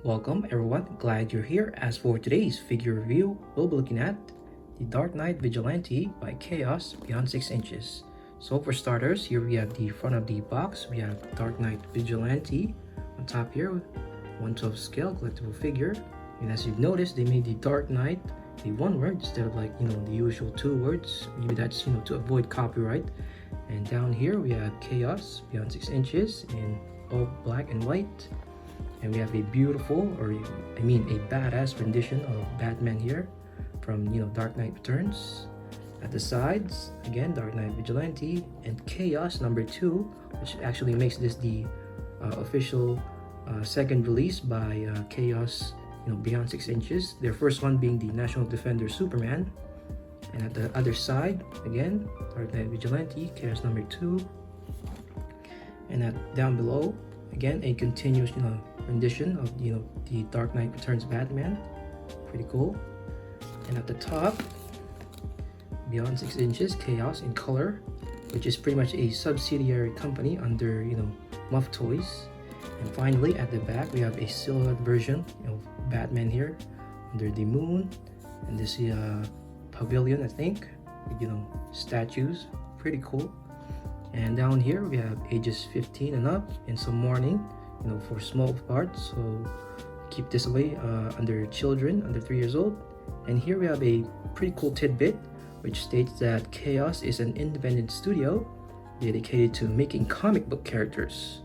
Welcome everyone, glad you're here. As for today's figure review, we'll be looking at the Darknight Vigilante by Chaos Beyond 6 Inches. So for starters, here we have the front of the box. We have Darknight Vigilante on top here, 112 scale collectible figure. And as you've noticed, they made the Dark Knight the one word instead of the usual two words. Maybe that's to avoid copyright. And down here we have Chaos Beyond 6 Inches in all black and white. And we have a beautiful, a badass rendition of Batman here from Darkknightreturns. At the sides, again, Darknight Vigilante and Chaos #2, which actually makes this the official second release by Chaos Beyond 6 Inches. Their first one being the National Defender Superman. And at the other side, again, Darknight Vigilante, Chaos #2. And down below, again, a continuous rendition of the Dark Knight Returns Batman. Pretty cool. And at the top, Beyond 6 Inches Chaos in color, which is pretty much a subsidiary company under Mufftoys. And finally, at the back, we have a silhouette version of Batman here under the moon, and this pavilion, I think, with statues. Pretty cool. And down here we have ages 15 and up and some warning for small parts, so keep this away under children under 3 years old. And here we have a pretty cool tidbit which states that Chaos is an independent studio dedicated to making comic book characters.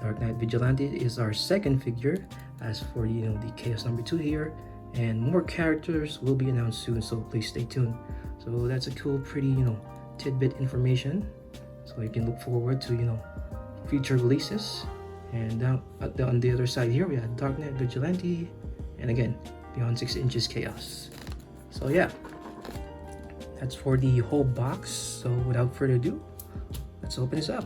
Darknight Vigilante is our second figure. As for the Chaos #2 here, and more characters will be announced soon, so please stay tuned. So that's a cool, pretty tidbit information, so you can look forward to future releases. And down on the other side here we have Darknight Vigilante, and again Beyond 6 Inches Chaos. So yeah, that's for the whole box. So without further ado, let's open this up.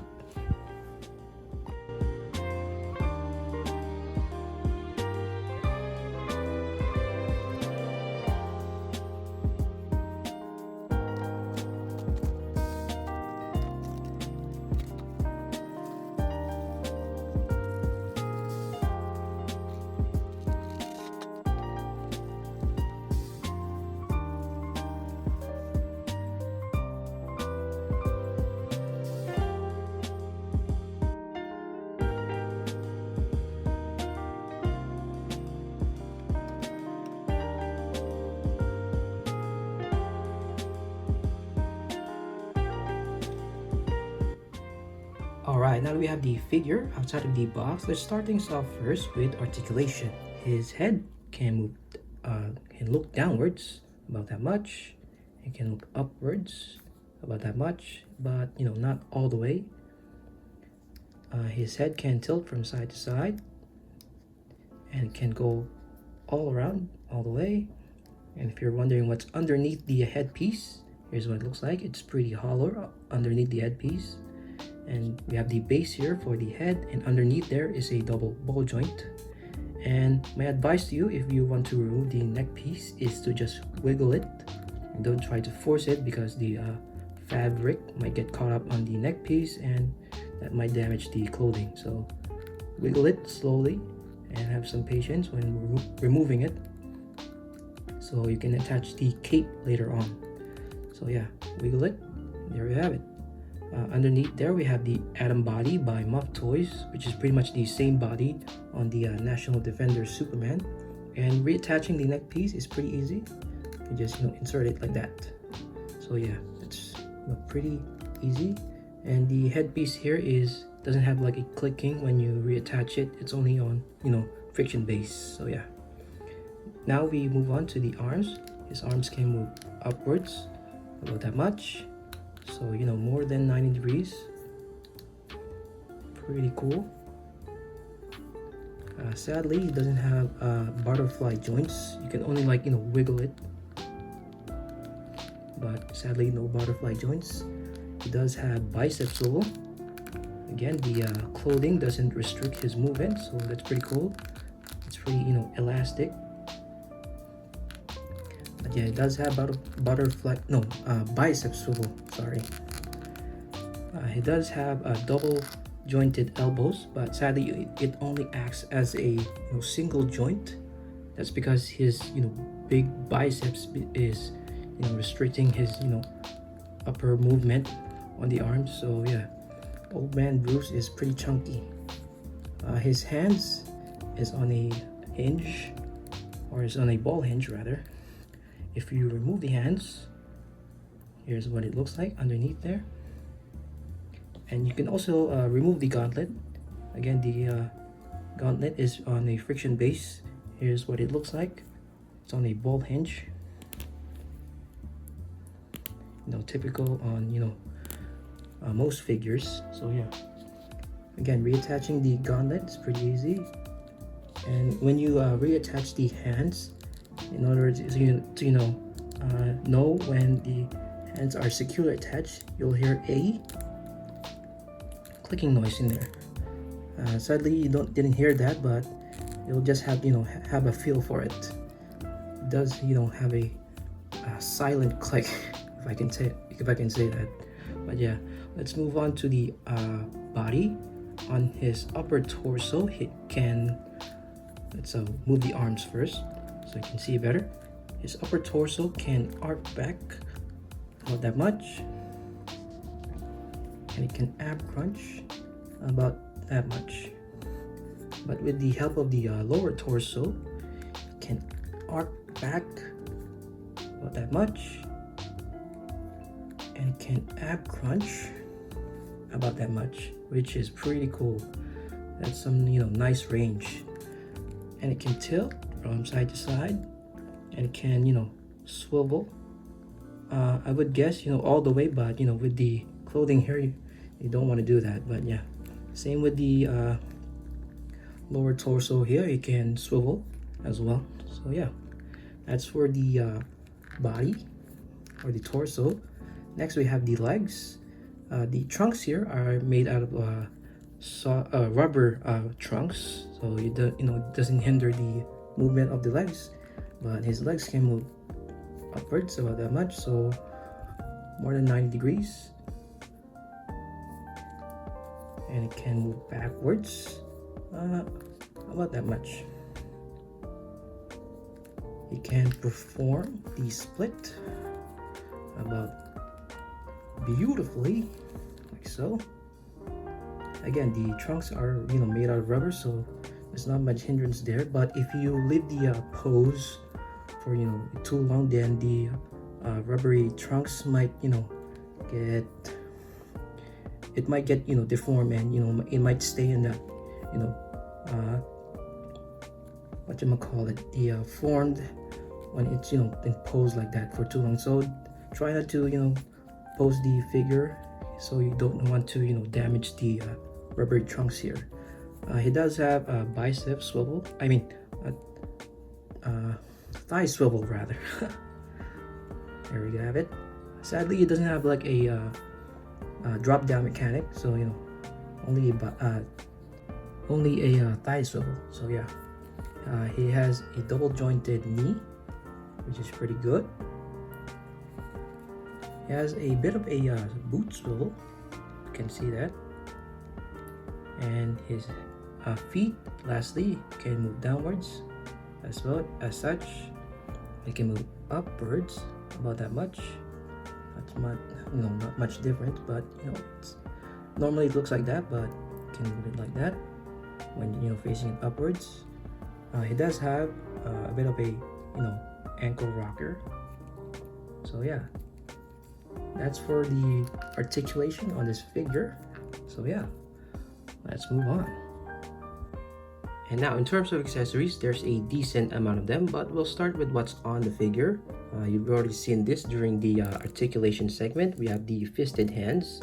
Alright, now that we have the figure outside of the box, let's start things off first with articulation. His head can look downwards about that much. It can look upwards about that much, but not all the way. His head can tilt from side to side, and it can go all around, all the way. And if you're wondering what's underneath the headpiece, here's what it looks like. It's pretty hollow underneath the headpiece. And we have the base here for the head, and underneath there is a double ball joint. And my advice to you, if you want to remove the neck piece, is to just wiggle it, and don't try to force it, because the fabric might get caught up on the neck piece and that might damage the clothing. So wiggle it slowly and have some patience when removing it, so you can attach the cape later on. So yeah, wiggle it. There you have it. Underneath there we have the Atom Body by Mufftoys, which is pretty much the same body on the National Defender Superman. And reattaching the neck piece is pretty easy. You just insert it like that. So yeah, it's pretty easy. And the headpiece here doesn't have like a clicking when you reattach it. It's only on friction base. So yeah. Now we move on to the arms. His arms can move upwards about that much. So more than 90 degrees. Pretty cool. Sadly, it doesn't have butterfly joints. You can only wiggle it, but sadly no butterfly joints. It does have bicep swivel. Again, the clothing doesn't restrict his movement, so that's pretty cool. It's pretty elastic. But yeah, it does have bicep swivel. Sorry. It does have a double jointed elbows, but sadly it only acts as a single joint. That's because his big biceps is restricting his upper movement on the arms. So yeah, old man Bruce is pretty chunky. His hands is on a hinge, or is on a ball hinge rather. If you remove the hands, here's what it looks like underneath there. And you can also remove the gauntlet. Again, the gauntlet is on a friction base. Here's what it looks like. It's on a ball hinge. Typical on most figures. So yeah, again, reattaching the gauntlet is pretty easy. And when you reattach the hands, in order to know when the hands are securely attached, you'll hear a clicking noise in there. Sadly, you didn't hear that, but you'll just have have a feel for it. It does have a silent click, if I can say that. But yeah, let's move on to the body. On his upper torso, let's move the arms first so you can see better. His upper torso can arc back about that much, and it can ab crunch about that much. But with the help of the lower torso, it can arc back about that much, and it can ab crunch about that much, which is pretty cool. That's some nice range. And it can tilt from side to side, and it can swivel. I would guess all the way, but with the clothing here, you don't want to do that. But yeah, same with the lower torso here, it can swivel as well. So yeah, that's for the body or the torso. Next we have the legs. The trunks here are made out of rubber trunks, so it doesn't hinder the movement of the legs. But his legs can move upwards about that much, so more than 90 degrees, and it can move backwards about that much. It can perform the split about beautifully, like so. Again, the trunks are made out of rubber, so there's not much hindrance there. But if you leave the pose for too long, then the rubbery trunks might get deformed, and it might stay in that the formed when it's in pose like that for too long. So try not to pose the figure, so you don't want to damage the rubbery trunks here. He does have a bicep swivel, thigh swivel rather. There we have it. Sadly, it doesn't have like a drop down mechanic, so only a thigh swivel. So yeah, he has a double jointed knee, which is pretty good. He has a bit of a boot swivel, you can see that. And his feet, lastly, can move downwards as well. As such, it can move upwards about that much. That's not much different, but normally it looks like that, but you can move it like that when facing it upwards. He does have a bit of a ankle rocker. So yeah, that's for the articulation on this figure. So yeah, let's move on. And now in terms of accessories, there's a decent amount of them, but we'll start with what's on the figure. You've already seen this during the articulation segment. We have the fisted hands.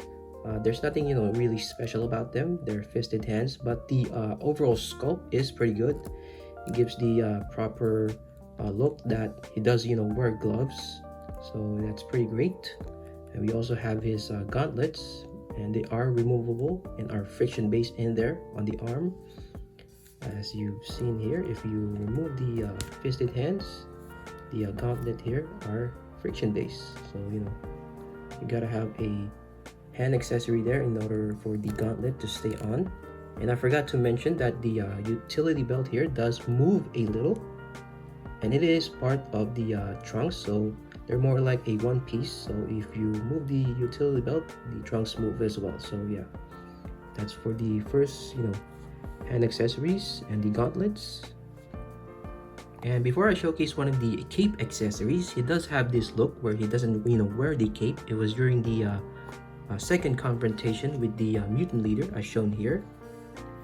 There's nothing really special about them. They're fisted hands, but the overall sculpt is pretty good. It gives the proper look that he does wear gloves, so that's pretty great. And we also have his gauntlets, and they are removable and are friction based in there on the arm. As you've seen here, if you remove the fisted hands, the gauntlet here are friction based, so you gotta have a hand accessory there in order for the gauntlet to stay on. And I forgot to mention that the utility belt here does move a little, and it is part of the trunks, so they're more like a one piece. So if you move the utility belt, the trunks move as well. So yeah, that's for the first hand accessories and the gauntlets. And before I showcase one of the cape accessories, he does have this look where he doesn't wear the cape. It was during the second confrontation with the mutant leader as shown here.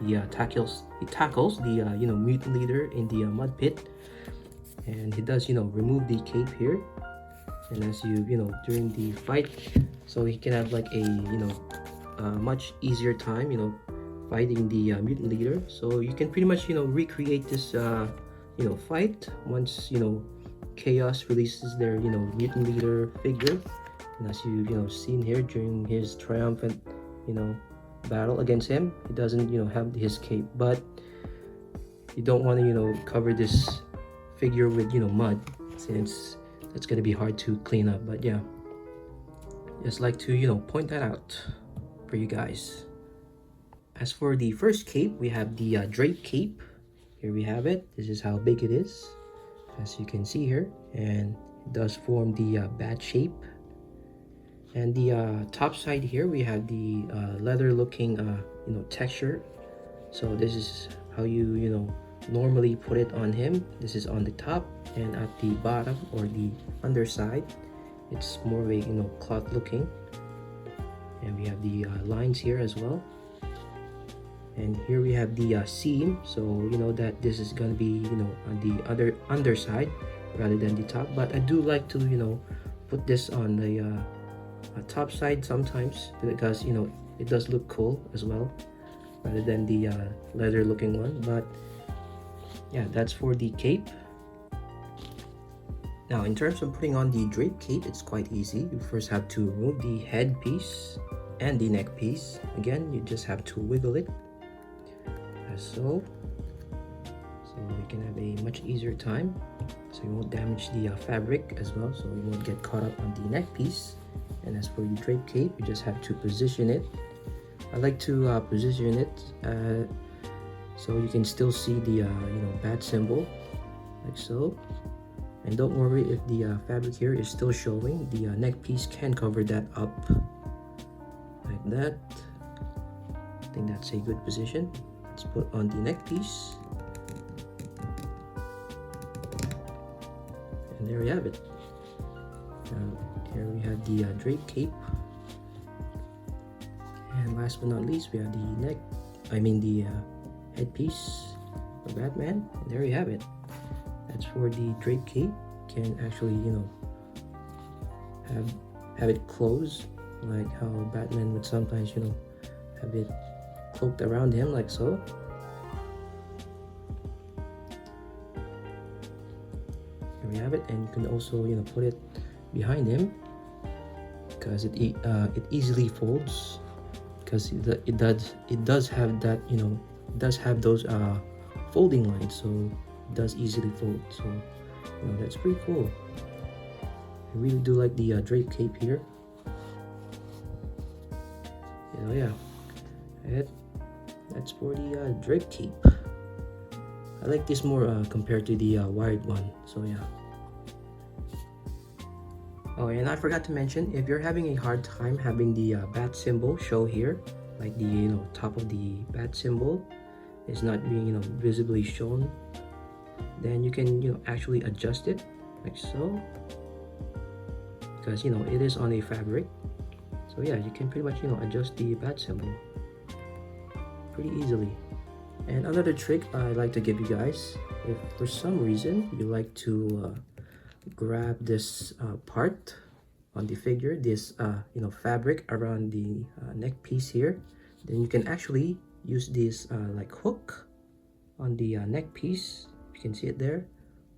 He tackles the mutant leader in the mud pit, and he does remove the cape here. And as during the fight, so he can have like a much easier time fighting the mutant leader. So you can pretty much recreate this fight once Chaos releases their mutant leader figure. And as you've seen here during his triumphant battle against him, he doesn't have his cape, but you don't want to cover this figure with mud, since that's gonna be hard to clean up. But yeah, just like to point that out for you guys. As for the first cape, we have the Drape Cape. Here we have it. This is how big it is, as you can see here, and it does form the bat shape. And the top side here, we have the leather looking texture. So this is how you normally put it on him. This is on the top, and at the bottom or the underside, it's more of a cloth looking. And we have the lines here as well. And here we have the seam, so that this is gonna be on the underside rather than the top. But I do like to put this on the top side sometimes, because it does look cool as well, rather than the leather looking one. But yeah, that's for the cape. Now in terms of putting on the Drape Cape, it's quite easy. You first have to remove the head piece and the neck piece. Again, you just have to wiggle it as so you can have a much easier time, so you won't damage the fabric as well, so you won't get caught up on the neck piece. And as for the Drape Cape, you just have to position it. I like to position it so you can still see the bat symbol, like so. And don't worry if the fabric here is still showing, the neck piece can cover that up like that. I think that's a good position. Let's put on the neck piece, and there we have it. Here we have the Drape Cape, and last but not least, we have the the headpiece of Batman. And there you have it. That's for the Drape Cape. You can actually have it closed, like how Batman would sometimes have it cloaked around him, like so. Here we have it, and you can also put it behind him, because it easily folds, because it does have that it does have those folding lines, so it does easily fold. So that's pretty cool. I really do like the Drape Cape here. Yeah, that's for the Drape Cape. I like this more compared to the wired one, so yeah. Oh, and I forgot to mention, if you're having a hard time having the bat symbol show here, like the top of the bat symbol is not being visibly shown, then you can actually adjust it like so, because it is on a fabric. So yeah, you can pretty much adjust the bat symbol pretty easily. And another trick I like to give you guys, if for some reason you like to grab this part on the figure, this fabric around the neck piece here, then you can actually use this like hook on the neck piece. You can see it there,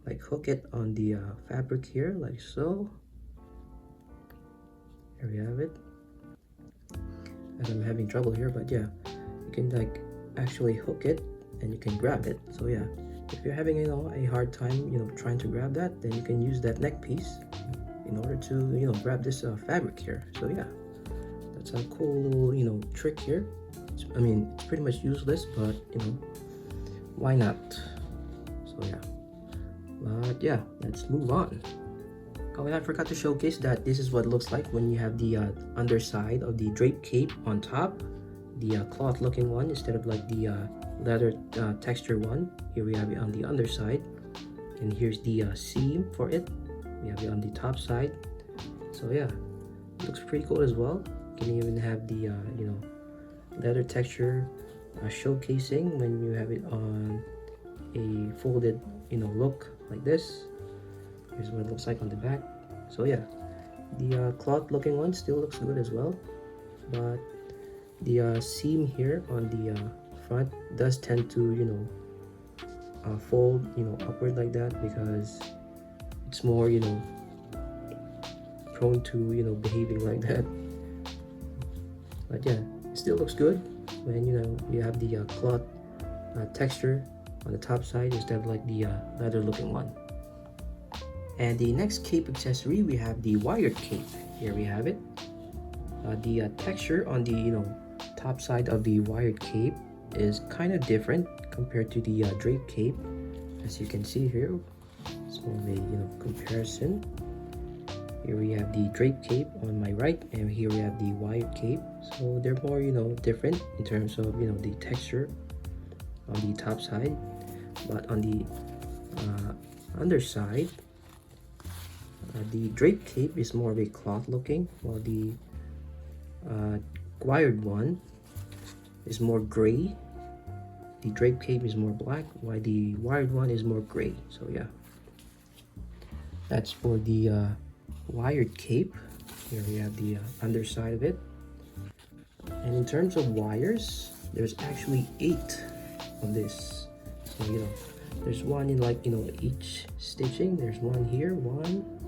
like hook it on the fabric here, like so. Here we have it. And I'm having trouble here, but yeah, you can like actually hook it and you can grab it. So yeah, if you're having a hard time trying to grab that, then you can use that neck piece in order to grab this fabric here. So yeah, that's a cool little, you know, trick here. I mean, it's pretty much useless, but you know, why not? So yeah, but yeah, let's move on. Oh, and I forgot to showcase that this is what it looks like when you have the underside of the Drape Cape on top, the cloth looking one instead of like the leather texture one. Here we have it on the underside, and here's the seam for it. We have it on the top side. So yeah, it looks pretty cool as well. You can even have the you know, leather texture showcasing when you have it on a folded, you know, look like this. Here's what it looks like on the back. So yeah, the cloth looking one still looks good as well, but the seam here on the front does tend to, you know, fold, you know, upward like that because it's more, you know, prone to, you know, behaving like that. But yeah, it still looks good when, you know, you have the cloth texture on the top side instead of like the leather looking one. And the next cape accessory, we have the wired cape. Here we have it. The texture on the, you know, top side of the wired cape is kind of different compared to the Drape Cape. As you can see here, it's more of a, you know, comparison. Here we have the Drape Cape on my right, and here we have the wired cape. So they're more, you know, different in terms of, you know, the texture on the top side. But on the underside, the Drape Cape is more of a cloth looking, while the wired one is more gray. The Drape Cape is more black, while the wired one is more gray. So yeah, that's for the wired cape. Here we have the underside of it. And in terms of wires, there's actually 8 of this. So you know, there's one in like, you know, each stitching. There's one here, 1.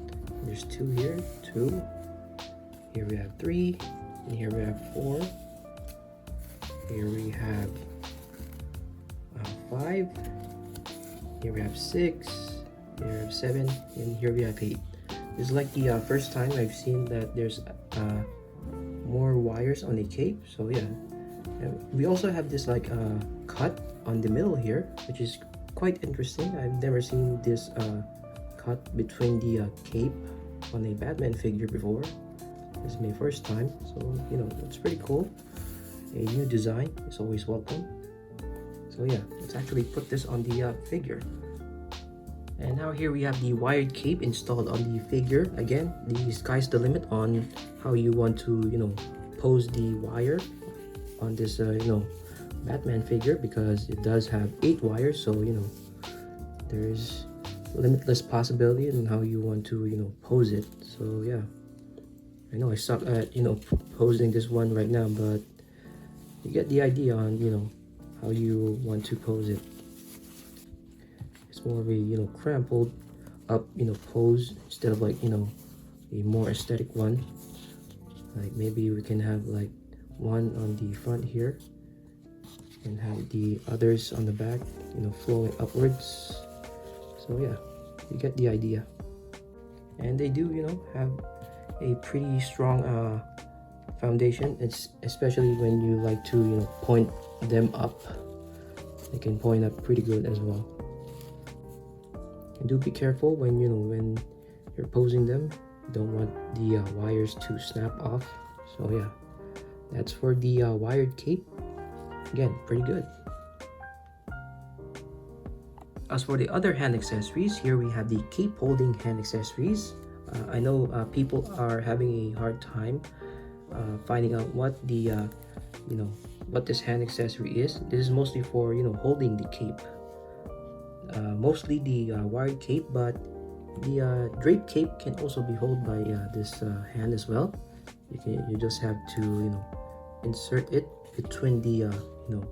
There's 2 here, 2. Here we have 3, and here we have 4. Here we have 5. Here we have 6. Here we have 7, and here we have 8. This is like the first time I've seen that there's more wires on the cape. So yeah, we also have this like cut on the middle here, which is quite interesting. I've never seen this cut between the cape on a Batman figure before. This is my first time, so you know, it's pretty cool. A new design is always welcome. So yeah, let's actually put this on the figure. And now here we have the wired cape installed on the figure. Again, the sky's the limit on how you want to, you know, pose the wire on this you know, Batman figure, because it does have 8 wires. So you know, there's limitless possibility in how you want to, you know, pose it. So yeah, I know I suck at, you know, posing this one right now, but you get the idea on, you know, how you want to pose it. It's more of a, you know, crumpled up, you know, pose instead of like, you know, a more aesthetic one. Like maybe we can have like one on the front here and have the others on the back, you know, flowing upwards. So yeah, you get the idea. And they do, you know, have a pretty strong foundation. It's especially when you like to, you know, point them up. They can point up pretty good as well. And do be careful when, you know, when you're posing them. You don't want the wires to snap off. So yeah, that's for the wired cape. Again, pretty good. As for the other hand accessories, here we have the cape holding hand accessories. I know people are having a hard time finding out what the you know, what this hand accessory is. This is mostly for, you know, holding the cape. Mostly the wired cape, but the Drape Cape can also be held by this hand as well. You just have to, you know, insert it between the you know,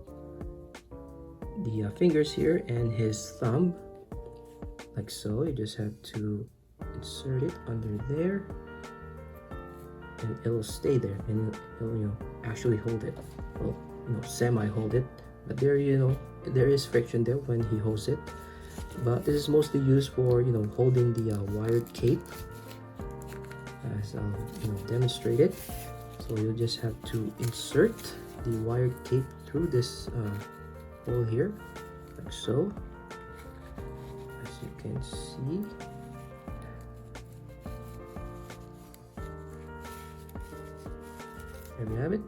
the fingers here and his thumb, like so. You just have to insert it under there, and it'll stay there, and it'll, you know, actually hold it. Well, you know, semi hold it, but there, you know, there is friction there when he holds it. But this is mostly used for, you know, holding the wired cape, as I'll, you know, demonstrate it. So So you'll just have to insert the wired cape through this hole here, like so, as you can see. There we have it,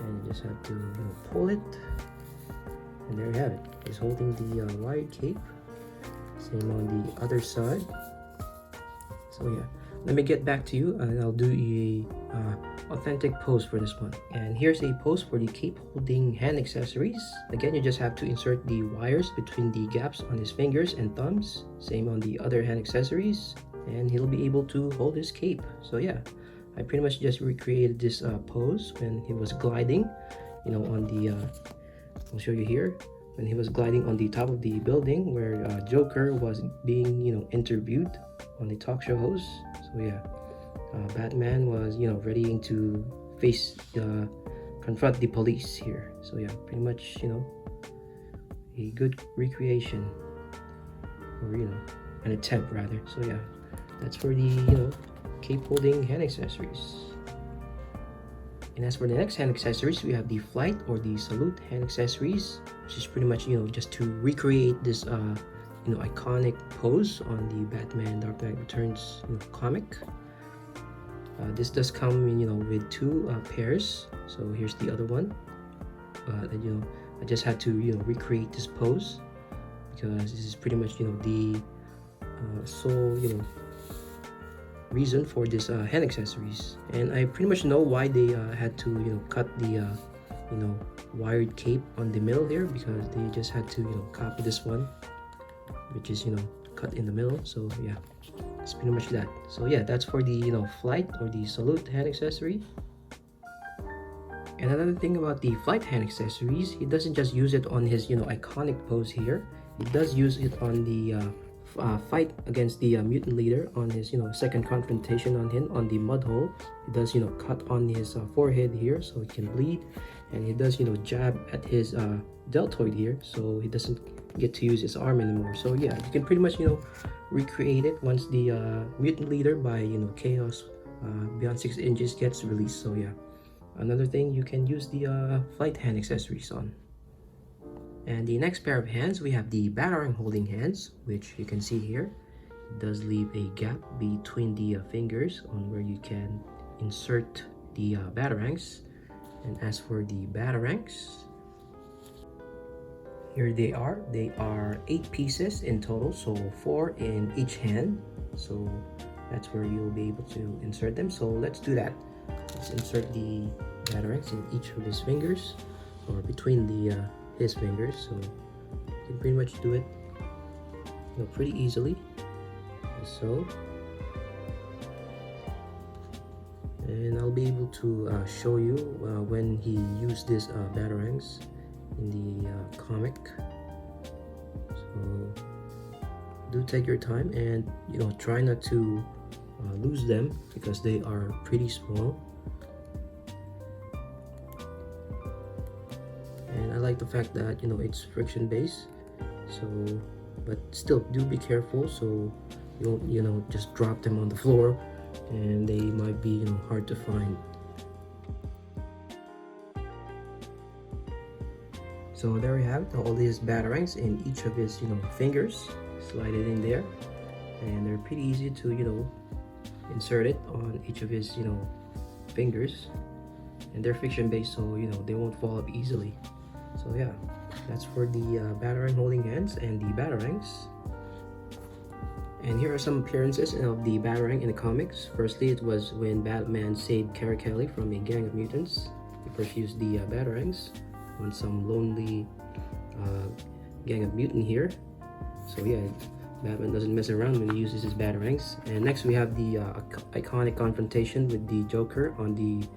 and you just have to pull it, and there you have it. It's holding the wired cape. Same on the other side. So yeah, let me get back to you and I'll do a authentic pose for this one. And here's a pose for the cape holding hand accessories. Again, you just have to insert the wires between the gaps on his fingers and thumbs. Same on the other hand accessories, and he'll be able to hold his cape. So yeah, I pretty much just recreated this pose when he was gliding, on the I'll show you here, when he was gliding on the top of the building where Joker was being interviewed on the talk show host. So yeah, Batman was readying to confront the police here. So yeah, pretty much a good recreation, or an attempt rather. So yeah, that's for the cape holding hand accessories. And as for the next hand accessories, we have the flight or the salute hand accessories, which is pretty much just to recreate this iconic pose on the Batman Dark Knight Returns comic. This does come in with two pairs. So here's the other one. And I just had to recreate this pose because this is pretty much the sole reason for this hand accessories. And I pretty much know why they had to cut the wired cape on the middle there, because they just had to copy this one, which is cut in the middle. So yeah, it's pretty much that. So yeah, that's for the flight or the salute hand accessory. And another thing about the flight hand accessories, he doesn't just use it on his iconic pose here. He does use it on the fight against the mutant leader on his second confrontation on him on the mud hole. He does cut on his forehead here so he can bleed, and he does jab at his deltoid here so he doesn't get to use his arm anymore. So yeah, you can pretty much recreate it once the mutant leader by Chaos Beyond 6 Inches gets released. So yeah, another thing you can use the flight hand accessories on. And the next pair of hands, we have the Batarang holding hands, which you can see here. It does leave a gap between the fingers on where you can insert the Batarangs. And as for the Batarangs, here they are. They are 8 pieces in total, so 4 in each hand. So that's where you'll be able to insert them. So let's do that. Let's insert the Batarangs in each of his fingers, or between his fingers. So you can pretty much do it pretty easily, like so. And I'll be able to show you when he used this Batarangs in the comic. So do take your time and try not to lose them because they are pretty small. And I like the fact that it's friction based, so but still do be careful so you don't just drop them on the floor and they might be hard to find. So there we have it, all these Batarangs in each of his fingers. Slide it in there, and they're pretty easy to insert it on each of his fingers, and they're friction based, so they won't fall up easily. So yeah, that's for the Batarang holding hands and the Batarangs. And here are some appearances of the Batarang in the comics. Firstly, it was when Batman saved Kara Kelly from a gang of mutants. He first used the Batarangs on some lonely gang of mutant here. So yeah, Batman doesn't mess around when he uses his Batarangs. And next we have the iconic confrontation with the Joker on the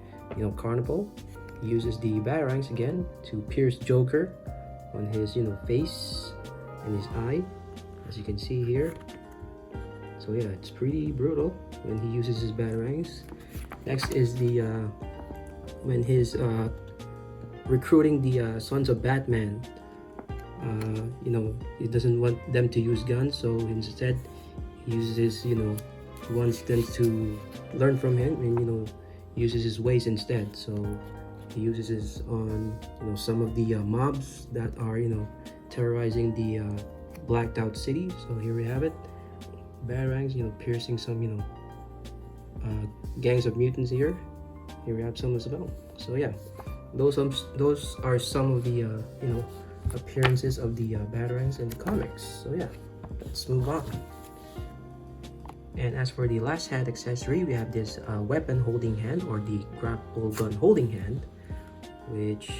carnival. He uses the Batarangs again to pierce Joker on his face and his eye, as you can see here. So yeah, it's pretty brutal when he uses his Batarangs. Next is the when he's recruiting the Sons of Batman. He doesn't want them to use guns, so instead he uses he wants them to learn from him and uses his ways instead. So he uses his on some of the mobs that are terrorizing the blacked out city. So here we have it, Batarangs piercing some gangs of mutants here. Here we have some as well. So yeah, those are some of the appearances of the Batarangs in the comics. So yeah, let's move on. And as for the last hand accessory, we have this weapon holding hand, or the grapple gun holding hand, which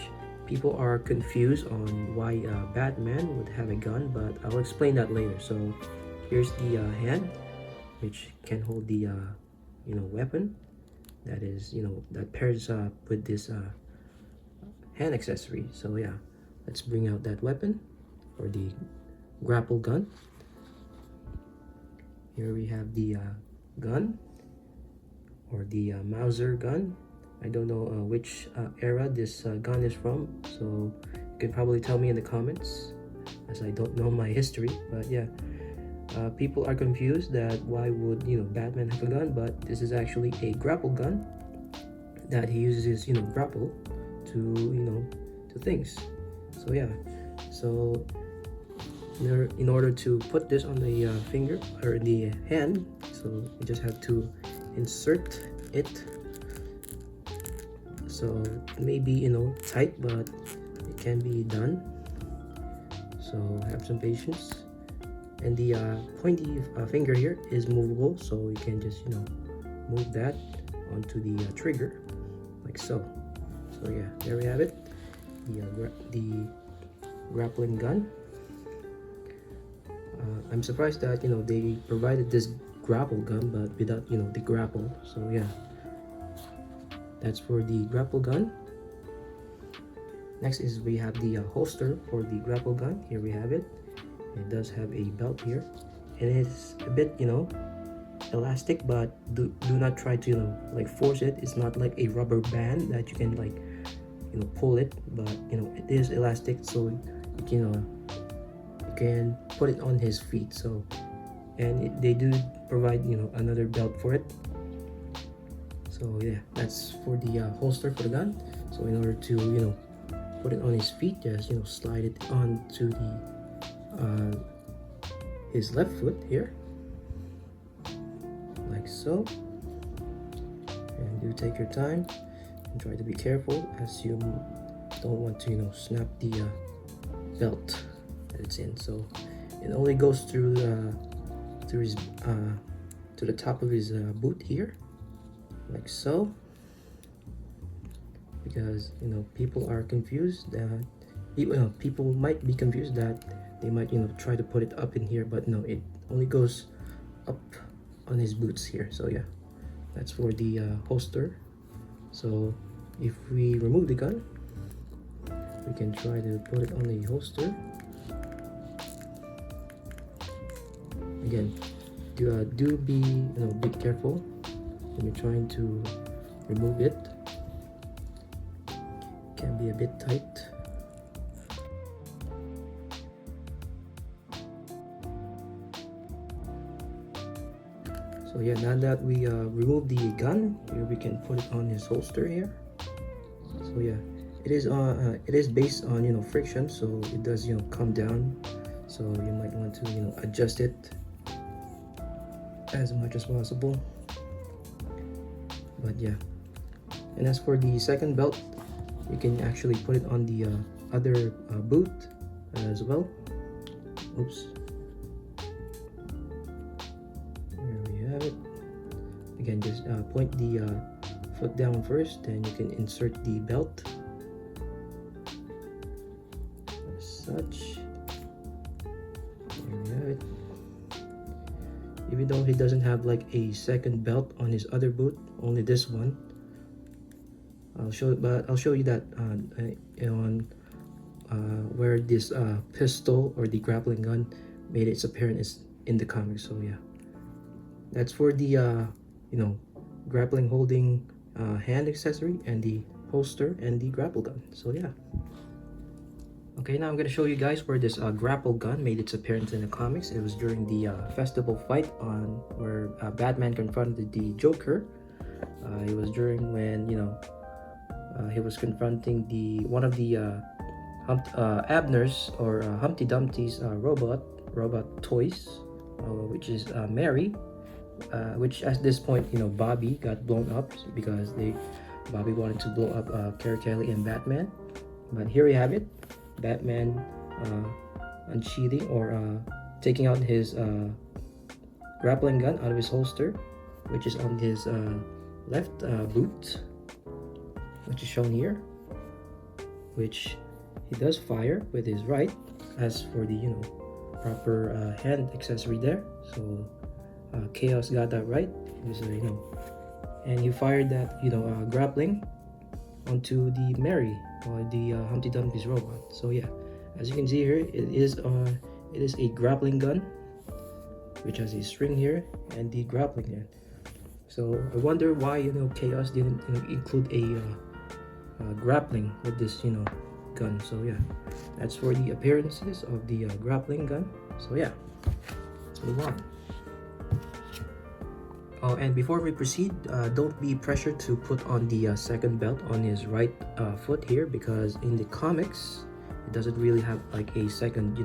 people are confused on why Batman would have a gun, but I'll explain that later. So here's the hand, which can hold the weapon that is that pairs up with this hand accessory. So yeah, let's bring out that weapon, or the grapple gun. Here we have the gun, or the Mauser gun. I don't know which era this gun is from, so you can probably tell me in the comments, as I don't know my history. But yeah, people are confused that why would Batman have a gun, but this is actually a grapple gun that he uses grapple to to things. So yeah, so in order to put this on the finger or the hand, so you just have to insert it. So it may be tight, but it can be done, so have some patience. And the pointy finger here is movable, so you can just move that onto the trigger like so. So yeah, there we have it, the grappling gun. I'm surprised that they provided this grapple gun but without the grapple. So yeah, that's for the grapple gun. Next is we have the holster for the grapple gun. Here we have it. It does have a belt here, and it's a bit elastic, but do not try to like force it. It's not like a rubber band that you can like pull it, but it is elastic, so you can put it on his feet. So, and they do provide another belt for it. So yeah, that's for the holster for the gun. So in order to put it on his feet, just slide it onto the his left foot here like so, and do take your time and try to be careful, as you don't want to snap the belt that it's in. So it only goes through his to the top of his boot here like so, because people are confused that people might be confused that they might try to put it up in here, but no, it only goes up on his boots here. So yeah, that's for the holster. So if we remove the gun, we can try to put it on the holster. Again, do be careful when you're trying to remove it. Can be a bit tight. So yeah, now that we remove the gun, here we can put it on his holster here. So yeah, it is based on friction, so it does come down. So you might want to adjust it as much as possible. But yeah, and as for the second belt, you can actually put it on the other boot as well. Oops. Again, just point the foot down first, then you can insert the belt as such. There we have it. Even though he doesn't have like a second belt on his other boot, only this one. I'll show you that on where this pistol or the grappling gun made its appearance in the comics. So yeah, that's for the grappling holding hand accessory, and the holster and the grapple gun. So yeah. Okay, now I'm gonna show you guys where this grapple gun made its appearance in the comics. It was during the festival fight on where Batman confronted the Joker. It was during when he was confronting one of the Abner's or Humpty Dumpty's robot toys, which is Mary, which at this point Bobby got blown up because Bobby wanted to blow up Carrie Kelly and Batman. But here we have it, Batman unsheathing or taking out his grappling gun out of his holster, which is on his left boot, which is shown here, which he does fire with his right, as for the proper hand accessory there. So Chaos got that right. It was and he fired that grappling onto the Mary or the Humpty Dumpty's robot. So yeah, as you can see here, it is a grappling gun which has a string here and the grappling gun. So I wonder why Chaos didn't include a grappling with this gun. So yeah, that's for the appearances of the grappling gun. So yeah, let's move on. Oh, and before we proceed, don't be pressured to put on the second belt on his right foot here, because in the comics it doesn't really have like a second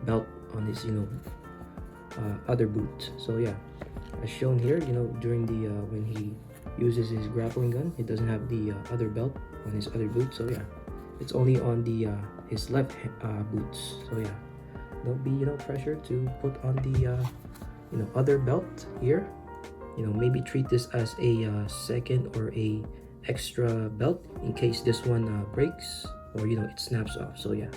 belt on his other boot. So yeah, as shown here, during the when he uses his grappling gun, he doesn't have the other belt on his other boot. So yeah, it's only on the his left boots. So yeah, don't be pressured to put on the other belt here. Maybe treat this as a second or a extra belt in case this one breaks or it snaps off. So yeah,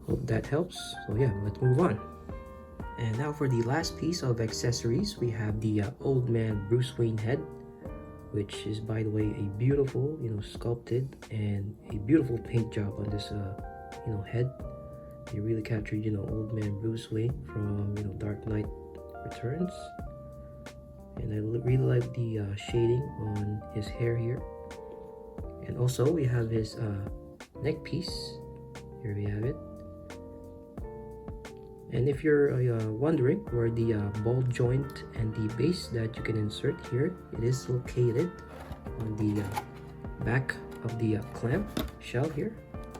hope that helps. So yeah, let's move on. And now for the last piece of accessories, we have the old man Bruce Wayne head, which is, by the way, a beautiful sculpted and a beautiful paint job on this head. They really captured old man Bruce Wayne from Darknight Returns. And I really like the shading on his hair here. And also we have his neck piece. Here we have it. And if you're wondering where the ball joint and the base that you can insert here, it is located on the back of the clamp shell here.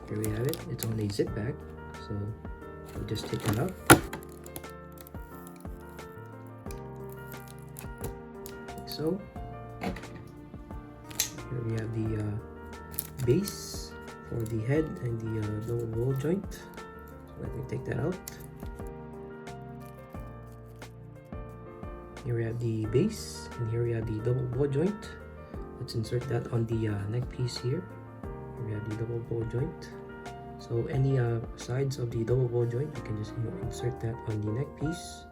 Here we have it. It's on a zip bag, so we'll just take it out. So here we have the base for the head and the lower ball joint. So let me take that out. Here we have the base, and here we have the double ball joint. Let's insert that on the neck piece here. Here we have the double ball joint. So any sides of the double ball joint, you can just insert that on the neck piece,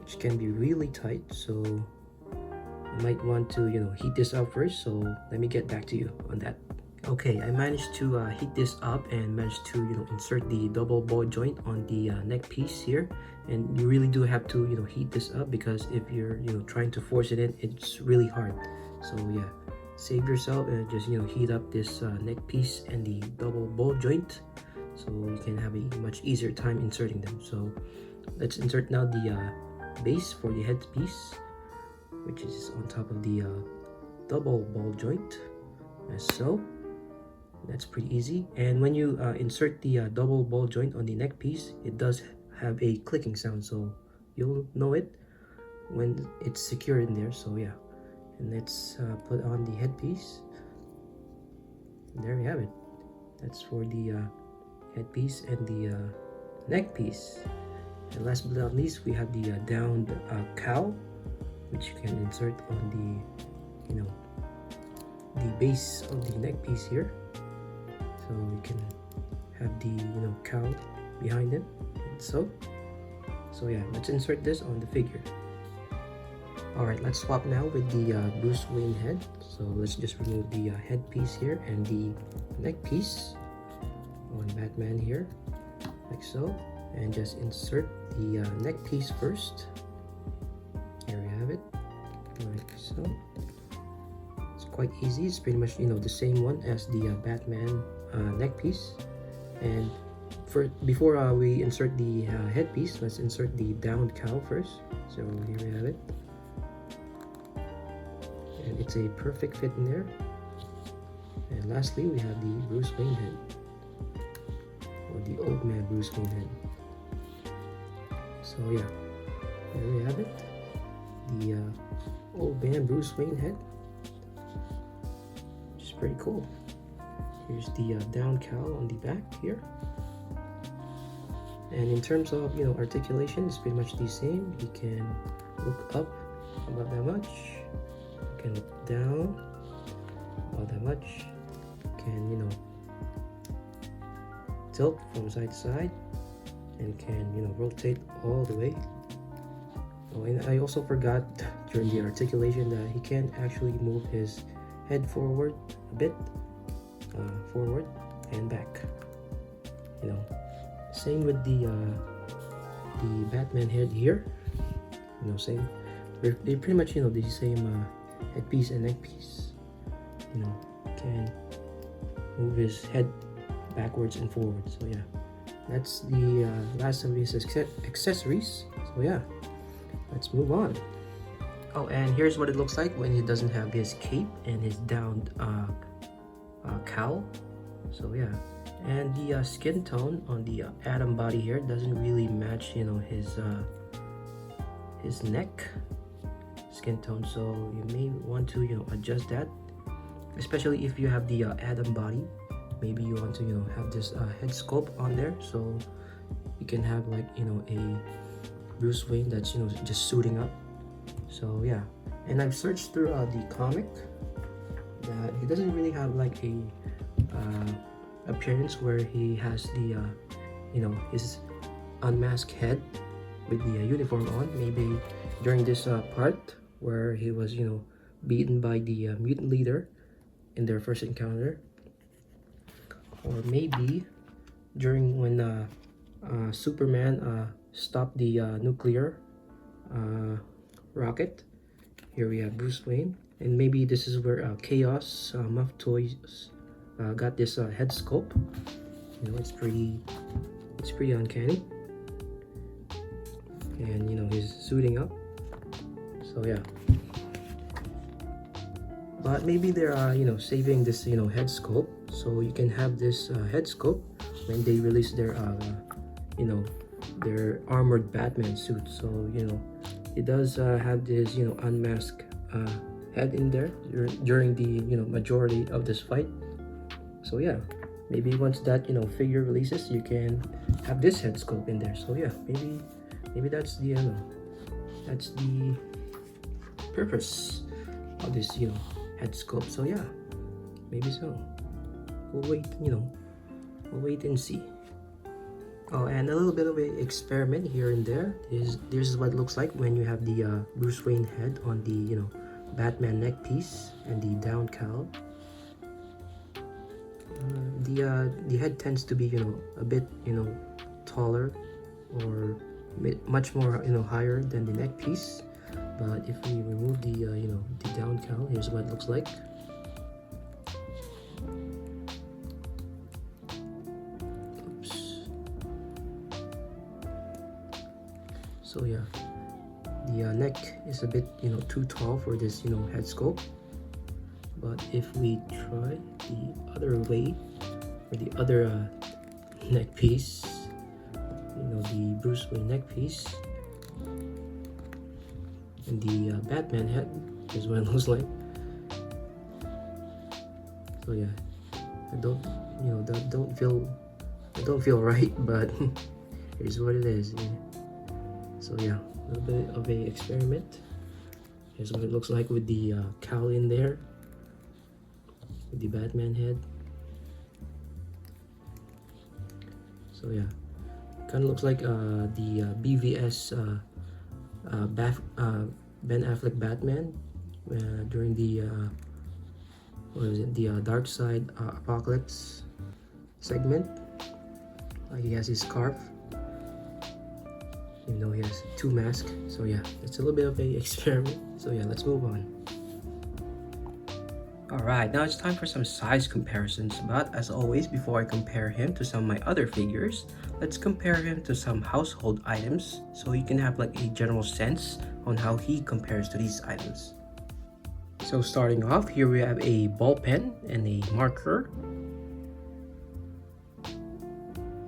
which can be really tight. So you might want to heat this up first. So let me get back to you on that. Okay, I managed to heat this up and managed to insert the double ball joint on the neck piece here. And you really do have to heat this up, because if you're trying to force it in, it's really hard. So yeah, save yourself and just heat up this neck piece and the double ball joint, so you can have a much easier time inserting them. So let's insert now the base for the head piece, which is on top of the double ball joint, as so. That's pretty easy. And when you insert the double ball joint on the neck piece, it does have a clicking sound, so you'll know it when it's secure in there. So yeah, and let's put on the headpiece. There we have it. That's for the headpiece and the neck piece. And last but not least, we have the downed cowl, which you can insert on the the base of the neck piece here. So you can have the cowl behind it. So yeah, let's insert this on the figure. Alright, let's swap now with the Bruce Wayne head. So let's just remove the headpiece here and the neck piece on Batman here, like so, and just insert the neck piece first. Here we have it, like so. It's quite easy. It's pretty much the same one as the Batman neck piece. And before we insert the headpiece, let's insert the downed cowl first. So here we have it. and it's a perfect fit in there. And lastly, we have the Bruce Wayne head, or the old man Bruce Wayne head. So yeah, there we have it, the old man Bruce Wayne head, which is pretty cool. Here's the down cowl on the back here. And in terms of, you know, articulation, it's pretty much the same. You can look up about that much. You can look down about that much. You can, you know, tilt from side to side, and can, you know, rotate all the way. Oh, and I also forgot during the articulation that he can actually move his head forward a bit, forward and back. You know. Same with the Batman head here, you know, same. They're pretty much, you know, the same headpiece and neckpiece. You know, can move his head backwards and forward. So yeah, that's the last of his accessories. So yeah, let's move on. Oh, and here's what it looks like when he doesn't have his cape and his down cowl. So yeah. And the skin tone on the Atom body here doesn't really match, you know, his neck skin tone, so you may want to, you know, adjust that, especially if you have the Atom body. Maybe you want to, you know, have this head sculpt on there, so you can have, like, you know, a Bruce Wayne that's, you know, just suiting up. So yeah, and I've searched through the comic that he doesn't really have like a appearance where he has the you know, his unmasked head with the uniform on. Maybe during this part where he was, you know, beaten by the mutant leader in their first encounter, or maybe during when Superman stopped the nuclear rocket. Here we have Bruce Wayne, and maybe this is where Chaos Mufftoys got this head sculpt. You know, it's pretty uncanny, and you know, he's suiting up. So yeah, but maybe they're you know, saving this, you know, head sculpt, so you can have this head sculpt when they release their you know, their armored Batman suit. So you know, it does have this, you know, unmasked head in there during the, you know, majority of this fight. So yeah, maybe once that, you know, figure releases, you can have this head sculpt in there. So yeah, maybe that's the, you know, that's the purpose of this, you know, head sculpt. So yeah, maybe so. We'll wait, you know, we'll wait and see. Oh, and a little bit of an experiment here and there. This is what it looks like when you have the Bruce Wayne head on the, you know, Batman neck piece and the down cowl. The head tends to be, you know, a bit, you know, taller, or much more, you know, higher than the neck piece. But if we remove the you know, the down cowl, here's what it looks like. Oops. So yeah, the neck is a bit, you know, too tall for this, you know, head sculpt. But if we try the other way, or the other neck piece, you know, the Bruce Wayne neck piece, and the Batman head, is what it looks like. So yeah, I don't, you know, that don't feel right, but here's what it is. Yeah. So yeah, a little bit of a experiment. Here's what it looks like with the cowl in there, with the Batman head. So yeah, kind of looks like the BVS Ben Affleck Batman during the what was it, the Dark Side Apocalypse segment. He has his scarf, even though he has two masks. So yeah, it's a little bit of a experiment. So yeah, let's move on. Alright, now it's time for some size comparisons, but as always, before I compare him to some of my other figures, let's compare him to some household items so you can have like a general sense on how he compares to these items. So starting off, here we have a ball pen and a marker.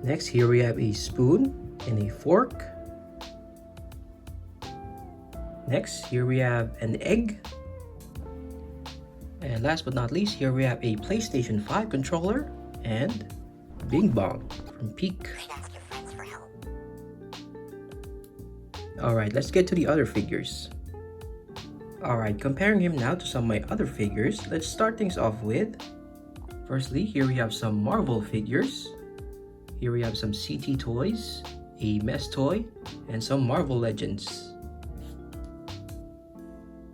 Next, here we have a spoon and a fork. Next, here we have an egg. And last but not least, here we have a PlayStation 5 controller and Bing Bong from Peak. Alright, let's get to the other figures. Alright, comparing him now to some of my other figures, let's start things off with, firstly, here we have some Marvel figures. Here we have some CT toys, a Mess toy, and some Marvel Legends.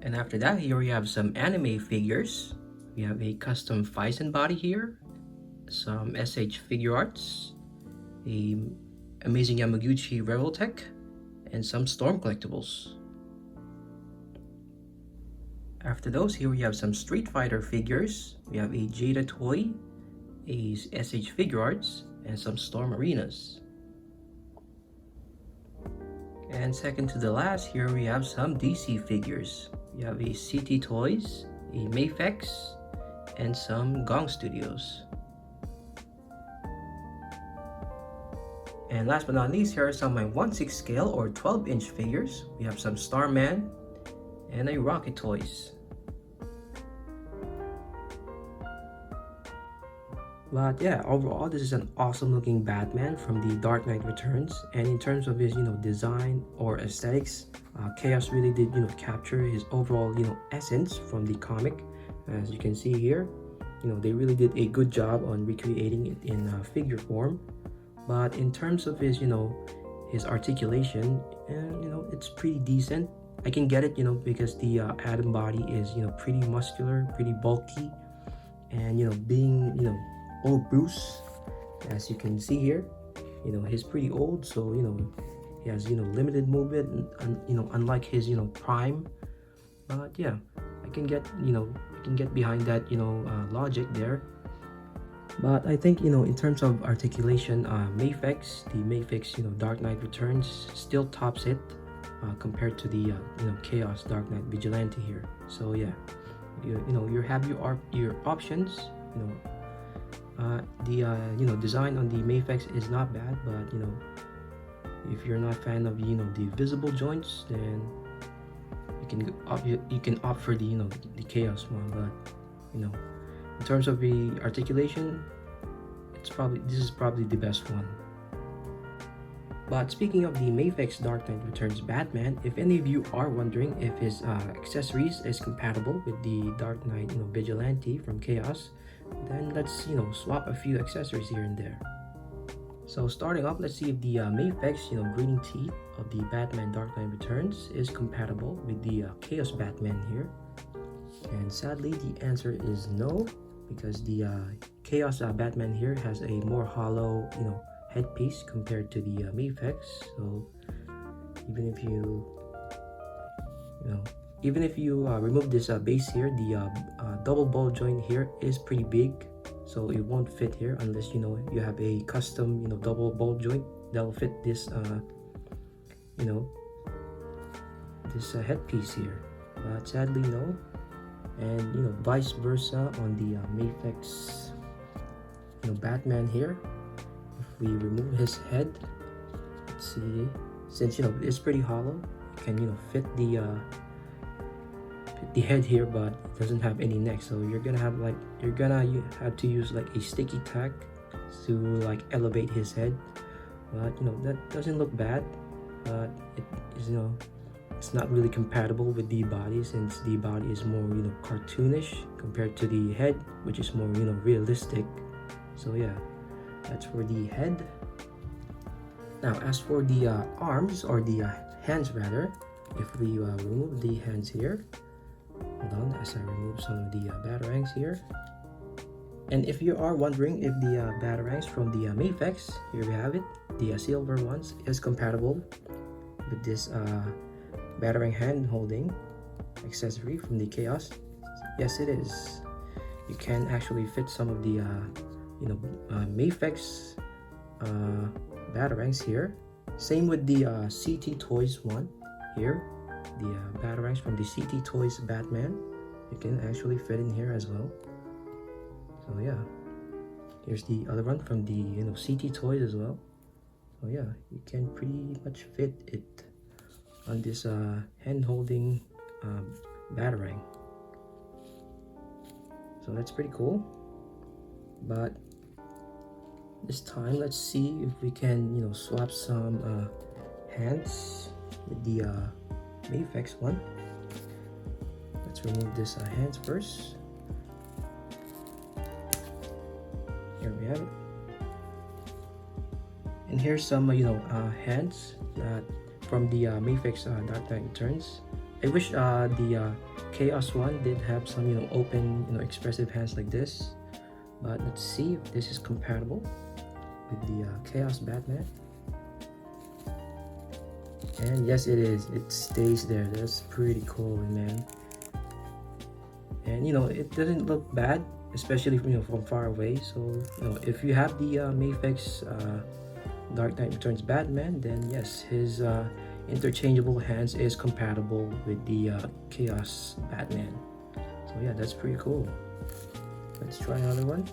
And after that, here we have some anime figures. We have a custom Phison body here, some SH figure arts, a Amazing Yamaguchi Rebel Tech, and some Storm collectibles. After those, here we have some Street Fighter figures. We have a Jada toy, a SH figure arts, and some Storm arenas. And second to the last, here we have some DC figures. We have a CT Toys, a Mafex, and some Gong Studios. And last but not least, here are some of my 1/6 scale or 12-inch figures. We have some Starman and a Rocket Toys. But yeah, overall, this is an awesome looking Batman from the Dark Knight Returns. And in terms of his, design or aesthetics, Chaos really did, capture his overall, essence from the comic. As you can see here, they really did a good job on recreating it in figure form. But in terms of his, his articulation, it's pretty decent. I can get it, because the Atom body is, pretty muscular, pretty bulky, and being, old Bruce, as you can see here, he's pretty old, so he has limited movement, and unlike his prime. But yeah, I can get behind that logic there. But I think in terms of articulation, Mafex, the Mafex Dark Knight Returns still tops it compared to the Chaos Dark Knight Vigilante here. So yeah, you have your options. The design on the Mafex is not bad, but if you're not a fan of the visible joints, then you can opt for the the Chaos one. But in terms of the articulation, this is probably the best one. But speaking of the Mafex Dark Knight Returns Batman, if any of you are wondering if his accessories is compatible with the Dark Knight Vigilante from Chaos, then let's swap a few accessories here and there. So starting up, let's see if the Mafex grading teeth of the Batman Dark Knight Returns is compatible with the Chaos Batman here. And sadly, the answer is no, because the Chaos Batman here has a more hollow headpiece compared to the Mafex. So even if you remove this base here, the double ball joint here is pretty big, so it won't fit here unless you have a custom double ball joint that'll fit this this headpiece here. But sadly no. And vice versa on the Mafex Batman here. If we remove his head, let's see, since it's pretty hollow, you can fit the head here, but it doesn't have any neck, so you're gonna have to use like a sticky tack to elevate his head. But that doesn't look bad, but it is it's not really compatible with the body, since the body is more cartoonish compared to the head, which is more realistic. So yeah, that's for the head. Now as for the arms, or the hands rather, if we remove the hands here, hold on as I remove some of the Batarangs here. And if you are wondering if the Batarangs from the Mafex, here we have it, the silver ones, is compatible with this Batarang hand holding accessory from the Chaos. Yes, it is. You can actually fit some of the Mafex Batarangs here. Same with the CT Toys one here, the Batarangs from the CT Toys Batman. you can actually fit in here as well. So yeah, here's the other one from the CT Toys as well. So yeah, you can pretty much fit it on this hand holding Batarang. So that's pretty cool. But this time, let's see if we can swap some hands with the Mafex one. Let's remove this hands first. Here we have it. And here's some hands that from the Mafex Darkknightreturns. I wish the Chaos one did have some open expressive hands like this, but let's see if this is compatible with the Chaos Batman. And yes, it is. It stays there. That's pretty cool, man. And it doesn't look bad, especially from far away. So if you have the Mafex Darkknightreturns Batman, then yes, his interchangeable hands is compatible with the Chaos Batman. So yeah, that's pretty cool. Let's try another one.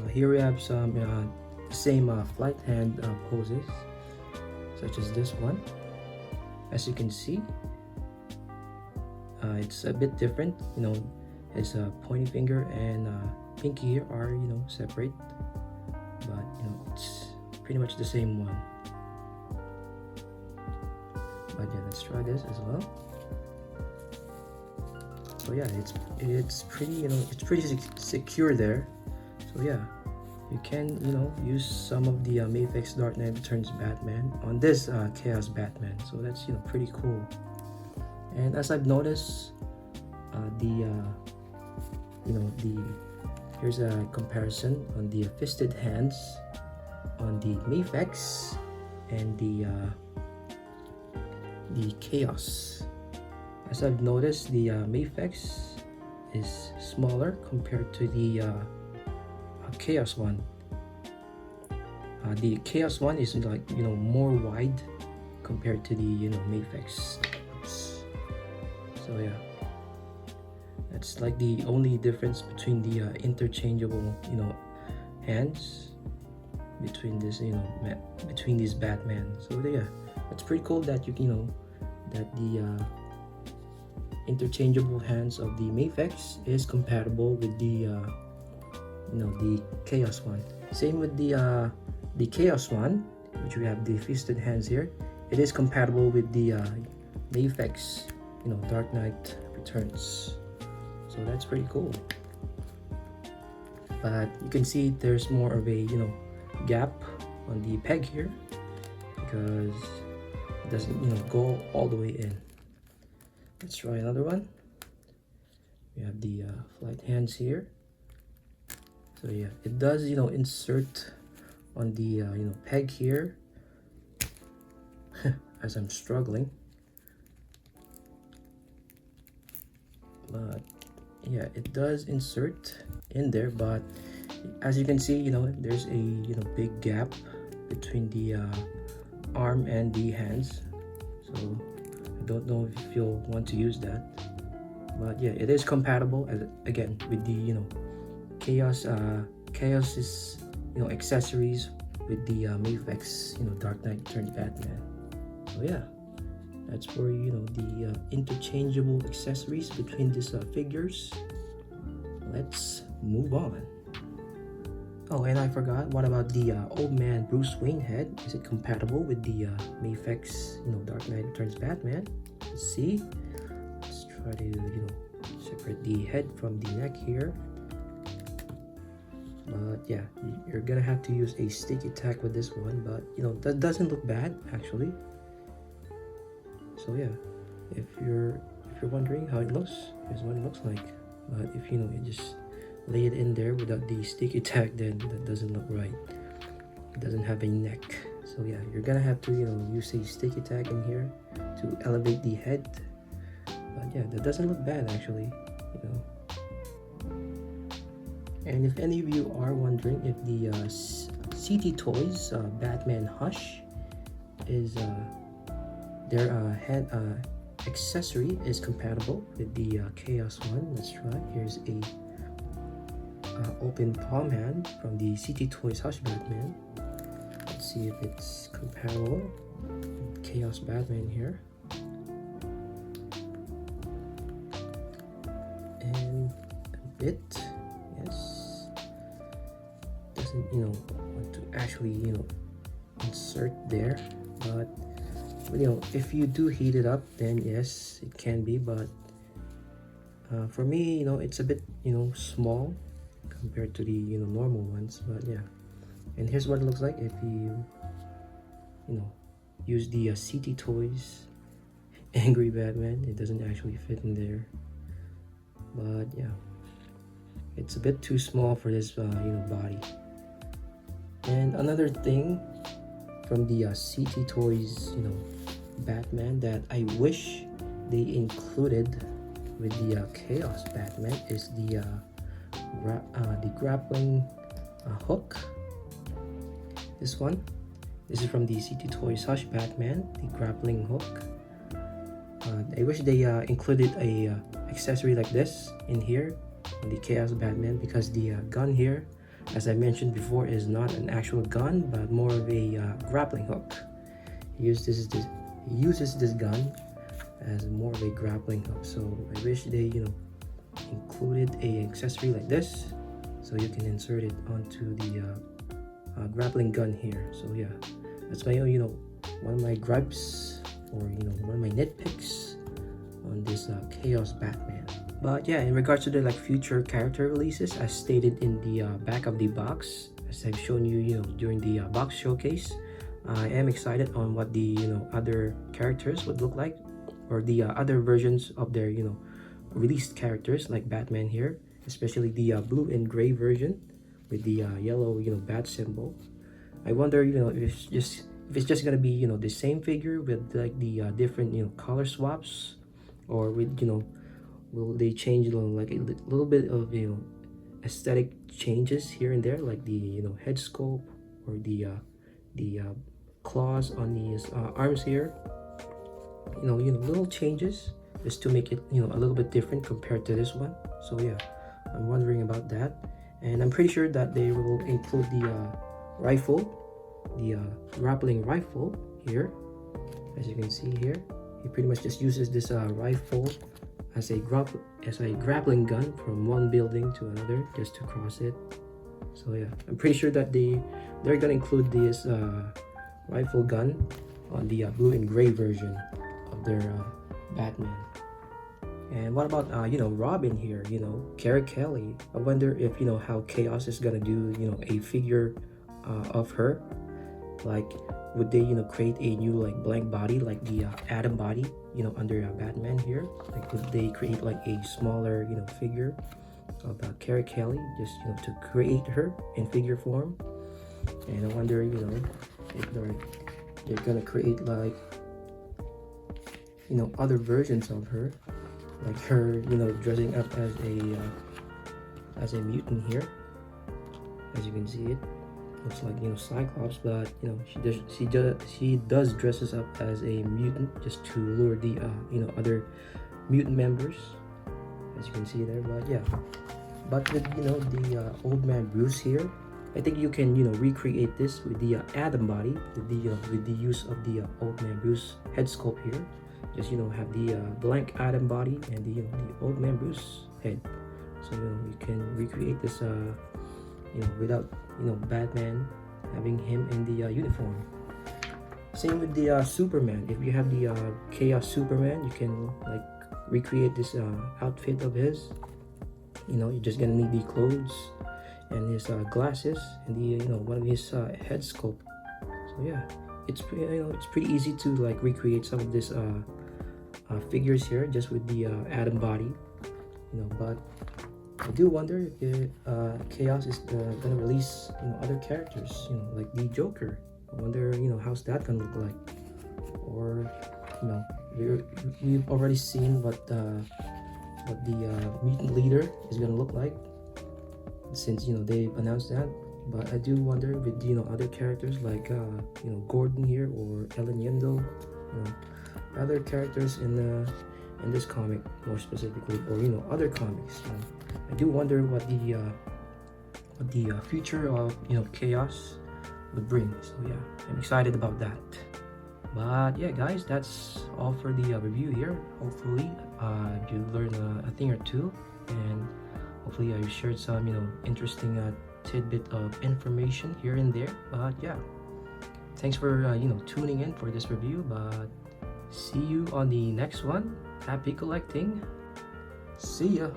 Here we have some same flight hand poses, such as this one. As you can see, it's a bit different. His pointy finger and pinky here are separate, but it's pretty much the same one. But yeah, let's try this as well. So yeah, it's pretty it's pretty secure there. So yeah, you can use some of the Mafex Darkknightreturns Batman on this Chaos Batman. So that's pretty cool. And as I've noticed, here's a comparison on the fisted hands on the Mafex and the Chaos. As I've noticed, the Mafex is smaller compared to the Chaos one. The Chaos one is like more wide compared to the Mafex. So yeah, that's like the only difference between the interchangeable hands between this between these Batman. So yeah, that's pretty cool that that the interchangeable hands of the Mafex is compatible with the the Chaos one. Same with the Chaos one, which we have the fisted hands here. It is compatible with the Mafex Darkknightreturns. So that's pretty cool. But you can see there's more of a gap on the peg here because it doesn't go all the way in. Let's try another one. We have the flight hands here. So yeah, it does insert on the peg here as I'm struggling. But yeah, it does insert in there, but as you can see there's a big gap between the arm and the hands. So I don't know if you'll want to use that, but yeah, it is compatible again with the Chaos's accessories with the Mafex Darkknightreturns Batman. So yeah, that's for the interchangeable accessories between these figures. Let's move on. Oh, and I forgot, what about the old man Bruce Wayne head? Is it compatible with the Mafex Darkknightreturns Batman? Let's see. Let's try to separate the head from the neck here. But yeah, you're gonna have to use a sticky tack with this one, but that doesn't look bad actually. So yeah, if you're wondering how it looks, here's what it looks like. But if you just lay it in there without the sticky tack, then that doesn't look right. It doesn't have a neck. So yeah, you're gonna have to use a sticky tack in here to elevate the head. But yeah, that doesn't look bad actually. And if any of you are wondering if the CT Toys Batman Hush is their accessory is compatible with the Chaos one. Let's try. Here's a open palm hand from the CT Toys Hush Batman. Let's see if it's compatible. Chaos Batman here. And a bit, yes. Doesn't, want to actually, insert there, but if you do heat it up, then yes, it can be, but for me, it's a bit, small compared to the, normal ones, but yeah. And here's what it looks like if you, use the CT Toys Angry Batman. It doesn't actually fit in there, but yeah, it's a bit too small for this, body. And another thing from the CT Toys, Batman that I wish they included with the Chaos Batman is the grappling hook. This one. This is from the CT Toys Hush Batman, the grappling hook. I wish they included a accessory like this in here on the Chaos Batman, because the gun here, as I mentioned before, is not an actual gun but more of a grappling hook. He uses this gun as more of a grappling hook. So I wish they included a accessory like this so you can insert it onto the grappling gun here. So yeah, that's my one of my gripes, or one of my nitpicks on this Chaos Batman. But yeah, in regards to the future character releases, as stated in the back of the box, as I've shown you during the box showcase, I am excited on what the other characters would look like, or the other versions of their released characters, like Batman here, especially the blue and gray version with the yellow bat symbol. I wonder if it's just gonna be the same figure with like the different color swaps, or with will they change like a little bit of aesthetic changes here and there, like the head sculpt, or the claws on these arms here, little changes just to make it a little bit different compared to this one. So yeah, I'm wondering about that, and I'm pretty sure that they will include the rifle, the grappling rifle here. As you can see here, he pretty much just uses this rifle as a grappling gun from one building to another just to cross it. So yeah, I'm pretty sure that they're gonna include this rifle gun on the blue and gray version of their Batman. And what about Robin here, Kara Kelly? I wonder if how Chaos is gonna do a figure of her. Like, would they create a new blank body like the Atom body under Batman here? Like, would they create like a smaller figure of Kara Kelly, just to create her in figure form? And I wonder if they're gonna create like other versions of her, like her dressing up as a mutant here. As you can see, it looks like Cyclops, but she does dresses up as a mutant just to lure the other mutant members, as you can see there. But yeah, but with the old man Bruce here, I think you can recreate this with the Atom body, with the use of the old man Bruce head sculpt here. Just have the blank Atom body and the old man Bruce head. So you can recreate this without Batman having him in the uniform. Same with the Superman. If you have the Chaos Superman, you can like recreate this outfit of his. You're just gonna need the clothes and his glasses and the one of his head sculpt. So yeah, it's pretty easy to like recreate some of this figures here just with the Atom body. But I do wonder if Chaos is gonna release other characters, like the Joker. I wonder how's that gonna look like. Or we've already seen what the mutant leader is gonna look like, since they've announced that. But I do wonder with other characters like Gordon here, or Ellen Yendel, other characters in this comic more specifically, or you know, other comics. I do wonder what the future of, you know, Chaos would bring. So yeah, I'm excited about that. But yeah, guys, that's all for the review here. Hopefully you learned a thing or two, and hopefully I shared some, you know, interesting tidbit of information here and there. But yeah, thanks for you know, tuning in for this review. But see you on the next one. Happy collecting. See ya.